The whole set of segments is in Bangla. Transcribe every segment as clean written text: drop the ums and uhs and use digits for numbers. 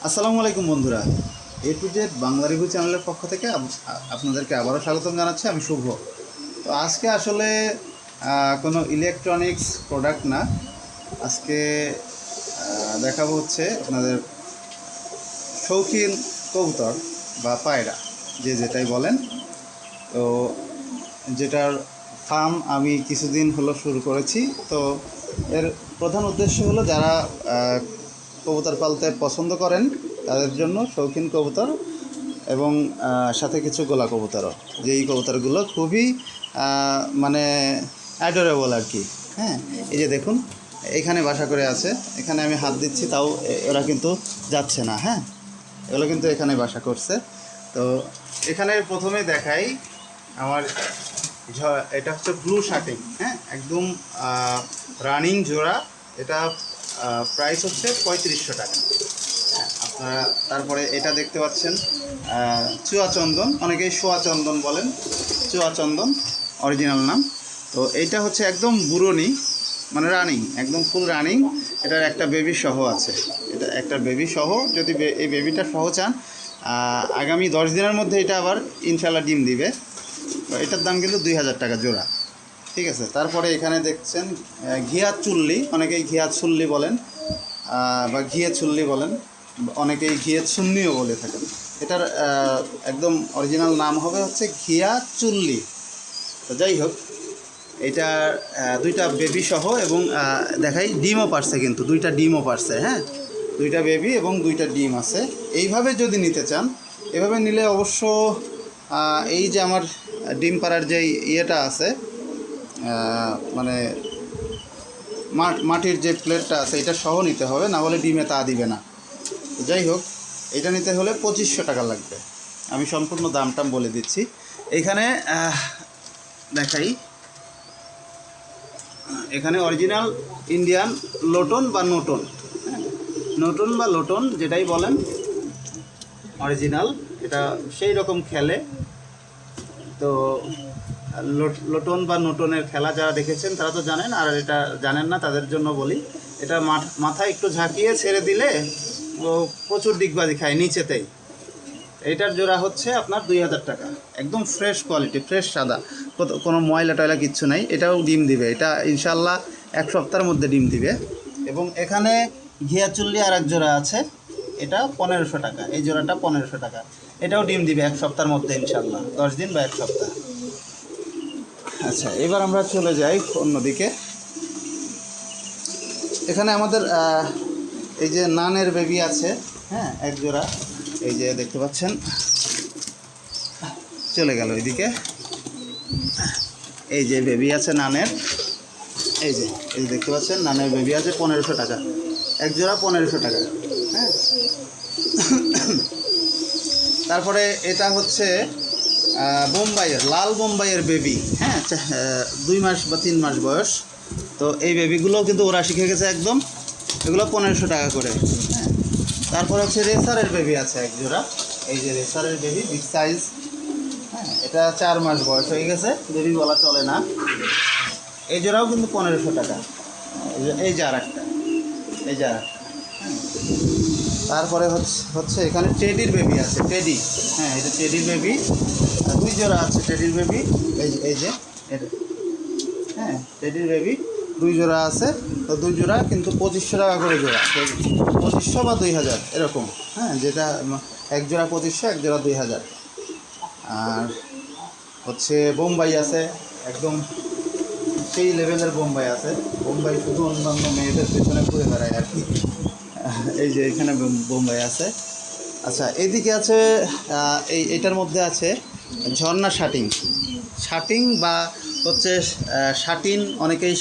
আসসালামু আলাইকুম বন্ধুরা, এ টু জেড বাংলা রিভিউ চ্যানেলের পক্ষ থেকে আপনাদেরকে আবারও স্বাগতম জানাচ্ছি। আমি শুভ। তো আজকে আসলে কোনো ইলেকট্রনিক্স প্রোডাক্ট না, আজকে দেখাবো হচ্ছে আপনাদের শৌখিন কবুতর বা পায়রা, যে যেটাই বলেন। তো যেটার ফার্ম আমি কিছুদিন হলো শুরু করেছি। তো এর প্রধান উদ্দেশ্য হলো যারা কবুতর পালতে পছন্দ করেন তাদের জন্য শৌখিন কবুতর এবং সাথে কিছু গোলা কবুতরও, যেই কবুতরগুলো খুবই মানে অ্যাডোরেবল আর কি। হ্যাঁ, এই যে দেখুন এখানে বাসা করে আছে, এখানে আমি হাত দিচ্ছি তাও ওরা কিন্তু যাচ্ছে না। হ্যাঁ, এগুলো কিন্তু এখানে বাসা করছে। তো এখানে প্রথমে দেখাই আমার এটা হচ্ছে ব্লু শার্টিং। হ্যাঁ, একদম রানিং জোড়া। এটা প্রাইস হচ্ছে 3500 টাকা। হ্যাঁ, আপনারা তারপরে এটা দেখতে পাচ্ছেন চুয়া চন্দন, অনেকেই সোয়া চন্দন বলেন, চুয়া চন্দন অরিজিনাল নাম। তো এইটা হচ্ছে একদম বুড়োনি, মানে রানিং, একদম ফুল রানিং। এটার একটা বেবি সহ আছে, এটা একটা বেবি সহ। যদি এই বেবিটা সহ চান, আগামী 10 দিনের মধ্যে এটা আবার ইনশাল্লাহ ডিম দিবে। এটার দাম কিন্তু 2000 টাকা জোড়া। ঠিক আছে। তারপরে এখানে দেখছেন ঘিয়া চুল্লি, অনেকেই ঘিয়া চুল্লি বলেন বা ঘিয়ে চুল্লি বলেন, অনেকেই ঘিয়ে চুন্নিও বলে থাকেন। এটার একদম অরিজিনাল নাম হবে হচ্ছে ঘিয়া চুল্লি। তো যাই হোক, এটা দুইটা বেবি সহ এবং দেখাই ডিমও পারছে, কিন্তু দুইটা ডিমও পারছে। হ্যাঁ, দুইটা বেবি এবং দুইটা ডিম আছে। এইভাবে যদি নিতে চান, এভাবে নিলে অবশ্য এই যে আমার ডিম পাড়ার যে ইয়েটা আছে, মানে মাটির যে প্লেটটা আছে, এটা সহ নিতে হবে, না হলে ডিমে তা দিবে না। যাই হোক, এটা নিতে হলে 2500 টাকা লাগবে। আমি সম্পূর্ণ দামটা বলে দিচ্ছি। এইখানে দেখাই, এখানে অরিজিনাল ইন্ডিয়ান লোটন বা নোটন, নোটন বা লোটন যেটাই বলেন, অরিজিনাল। এটা সেই রকম খেলে। তো লোটন বা নোটনের খেলা যারা দেখেছেন তারা তো জানেন, আর এটা জানেন না তাদের জন্য বলি। এটা মাথায় একটু ঝাঁকিয়ে ছেড়ে দিলে ও প্রচুর ডিগবাজি খায় নিচেতেই। এটার জোড়া হচ্ছে আপনার 2000 টাকা। একদম ফ্রেশ কোয়ালিটি, ফ্রেশ সাদা, কোনো ময়লা টয়লা কিচ্ছু নাই। এটাও ডিম দিবে, এটা ইনশাল্লাহ 1 সপ্তাহের মধ্যে ডিম দিবে। এবং এখানে ঘিয়া চুল্লি আর এক জোড়া আছে, এটা 1500 টাকা। এই জোড়াটা 1500 টাকা। এটাও ডিম দিবে 1 সপ্তাহের মধ্যে ইনশাল্লাহ, 10 দিন বা 1 সপ্তাহ। আচ্ছা, এবার আমরা চলে যাই অন্যদিকে। এখানে আমাদের এই যে নানের বেবি আছে, হ্যাঁ, এক জোড়া। এই যে দেখতে পাচ্ছেন, চলে গেল এদিকে। এই যে বেবি আছে নানের, এই যে দেখতে পাচ্ছেন নানের বেবি আছে 1500 টাকা, এক জোড়া 1500 টাকা। হ্যাঁ, তারপরে এটা হচ্ছে বোম্বাইয়ের, লাল বোম্বাইয়ের বেবি। হ্যাঁ, 2 মাস বা 3 মাস বয়স। তো এই বেবিগুলোও কিন্তু ওরা শিখে গেছে একদম, এগুলো 1500 টাকা করে। হ্যাঁ, তারপর হচ্ছে রেসারের বেবি আছে এক জোড়া। এই যে রেসারের বেবি, বিগ সাইজ। হ্যাঁ, এটা 4 মাস বয়স হয়ে গেছে, বেবি বলা চলে না। এই জোড়াও কিন্তু 1500 টাকা। এই যে আর একটা, এই যে আর একটা। তারপরে হচ্ছে এখানে টেডির বেবি আছে, টেডি। হ্যাঁ, এটা টেডির বেবি, 2 জোড়া আছে টেডির বেবি। এই যে এটা, হ্যাঁ, টেডির বেবি 2 জোড়া আছে। তো 2 জোড়া কিন্তু 2500 টাকা করে জোড়া, 2500 বা 2000 এরকম। হ্যাঁ, যেটা এক জোড়া 2500, এক জোড়া 2000। আর হচ্ছে বোম্বাই আছে, একদম সেই লেভেলের বোম্বাই আছে। বোম্বাই শুধু অন্যান্য মেয়েদের পেছনে ঘুরে বেড়ায় আর কি। এই যে এখানে বোম্বাই আছে। আচ্ছা, এইদিকে আছে এটার মধ্যে আছে ঝর্ণা শাটিং, শাটিং বা হচ্ছে শাটিন, অনেকেই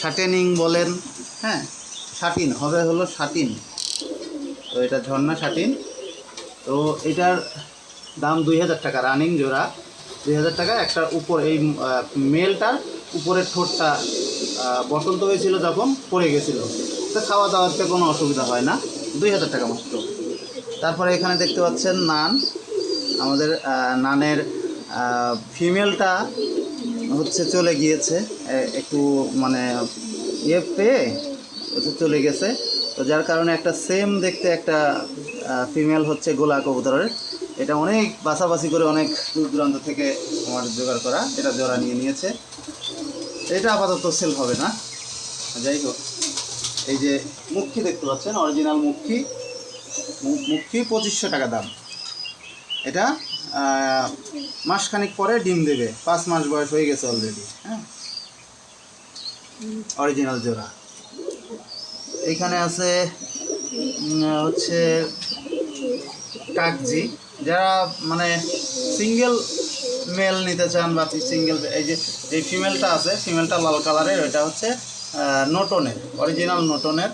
শাটেনিং বলেন। হ্যাঁ, শাটিন হবে হলো শাটিন। তো এটা ঝর্ণা শাটিন। তো এটার দাম 2000 টাকা, রানিং জোড়া 2000 টাকা। একটা উপর এই মেলটার উপরের ঠোঁটটা বসন্ত হয়েছিল যখন পড়ে গেছিলো, তো খাওয়া দাওয়াতে কোনো অসুবিধা হয় না। 2000 টাকা মাত্র। তারপরে এখানে দেখতে পাচ্ছেন নান, আমাদের নানের ফিমেলটা হচ্ছে চলে গিয়েছে, একটু মানে পেয়ে হচ্ছে চলে গেছে। তো যার কারণে একটা সেম দেখতে একটা ফিমেল হচ্ছে গোলা কবুতরের। এটা অনেক বাছাবাছি করে অনেক দূর দূরান্ত থেকে আমার জোগাড় করা, এটা জোড়া নিয়ে নিয়েছে। এটা আপাতত সেল হবে না। যাই হোক, এই যে মুখী দেখতে পাচ্ছেন, অরিজিনাল মুখী 2500 টাকা দাম। এটা মাসখানিক পরে ডিম দেবে, 5 মাস বয়স হয়ে গেছে অলরেডি। হ্যাঁ, অরিজিনাল জোড়া। এইখানে আছে হচ্ছে কাকজি, যারা মানে সিঙ্গেল মেল নিতে চান বা সিঙ্গেল, এই যে এই ফিমেলটা আছে, ফিমেলটা লাল কালারের, এটা হচ্ছে নোটনের, অরিজিনাল নোটনের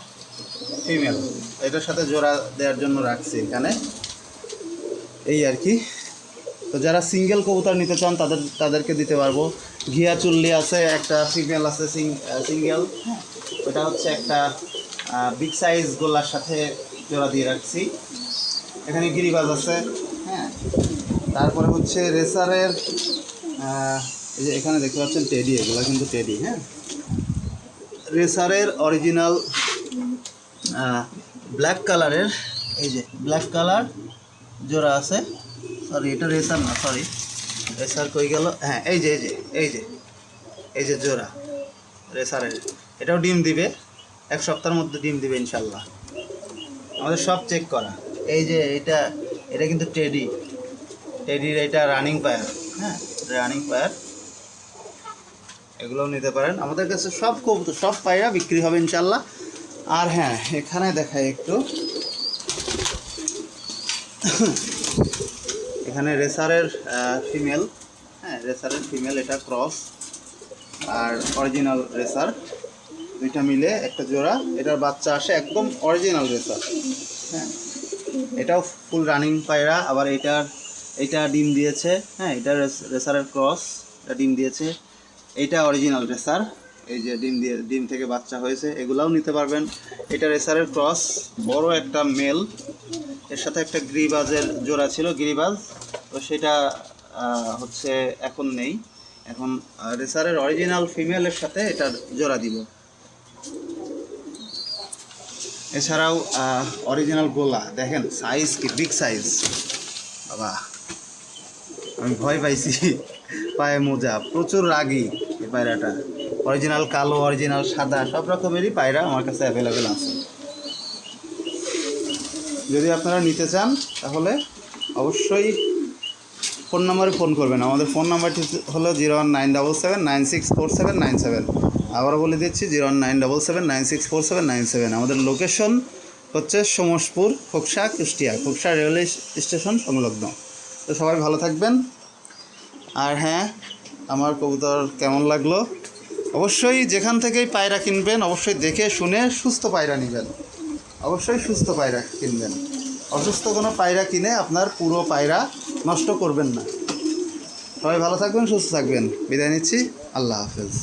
ফিমেল। এটার সাথে জোড়া দেওয়ার জন্য রাখছি এখানে, এই আর কি। তো যারা সিঙ্গেল কবুতর নিতে চান তাদেরকে দিতে পারবো। ঘিয়া চুল্লি আছে, একটা ফিমেল আছে সিঙ্গেল। হ্যাঁ, ওটা হচ্ছে একটা বিগ সাইজ গোলার সাথে জোড়া দিয়ে রাখছি। এখানে গিরিবাজ আছে। হ্যাঁ, তারপরে হচ্ছে রেসারের, এই যে এখানে দেখতে পাচ্ছেন টেডি, এগুলো কিন্তু টেডি। হ্যাঁ, রেসারের অরিজিনাল ব্ল্যাক কালারের, এই যে ব্ল্যাক কালার জোড়া আছে। সরি, এটা রেসার না, সরি, রেসার কই গেল? হ্যাঁ, এই যে এই যে জোড়া রেসারের, এটাও ডিম দিবে, 1 সপ্তাহের মধ্যে ডিম দিবে ইনশাল্লাহ। আমাদের সব চেক করা। এই যে এটা কিন্তু টেডির এটা রানিং পায়ার। হ্যাঁ, রানিং পায়ার, এগুলোও নিতে পারেন। আমাদের কাছে সব কবুতর, সব পায়রা বিক্রি হবে ইনশাল্লাহ। আর হ্যাঁ, এখানে দেখাই একটু, এখানে রেসারের ফিমেল। হ্যাঁ, রেসারের ফিমেল, এটা ক্রস আর অরিজিনাল রেসার, দুইটা মিলে একটা জোড়া। এটার বাচ্চা আসে একদম অরিজিনাল রেসার। হ্যাঁ, এটাও ফুল রানিং পায়রা। আবার এইটা ডিম দিয়েছে। হ্যাঁ, এটা রেসারের ক্রস, এটা ডিম দিয়েছে। এইটা অরিজিনাল রেসার, এই যে ডিম থেকে বাচ্চা হয়েছে, এগুলাও নিতে পারবেন। এটা রেসারের ক্রস, বড় একটা মেল। এর সাথে একটা গিরিবাজের জোড়া ছিল, গিরিবাজ, তো সেটা হচ্ছে এখন নেই। এখন রেসারের অরিজিনাল ফিমেলের সাথে এটার জোড়া দিব। এছাড়াও অরিজিনাল গোলা দেখেন, সাইজ কি বিগ সাইজ বাবা, আমি ভয় পাইছি। পায়ে মোজা, প্রচুর রাগী এই পায়রাটা। অরিজিনাল কালো, অরিজিনাল সাদা, সব রকমেরই পায়রা আমার কাছে অ্যাভেলেবেল আছে। যদি আপনারা নিতে চান তাহলে অবশ্যই ফোন নাম্বারে ফোন করবেন। আমাদের ফোন নাম্বারটি হলো 01977964797। আবারও বলে দিচ্ছি 01977964797। আমাদের লোকেশন হচ্ছে সমসপুর, খোকসা, কুষ্টিয়া, খোকসা রেলওয়ে স্টেশন সংলগ্ন। তো সবাই ভালো থাকবেন। আর হ্যাঁ, আমার কবুতর কেমন লাগলো অবশ্যই, যেখান থেকেই পায়রা কিনবেন অবশ্যই দেখে শুনে সুস্থ পায়রা নেবেন। অবশ্যই সুস্থ পায়রা কিনবেন। অসুস্থ কোনো পায়রা কিনে আপনার পুরো পায়রা নষ্ট করবেন না। সবাই ভালো থাকবেন, সুস্থ থাকবেন। বিদায় নিচ্ছি, আল্লাহ হাফেজ।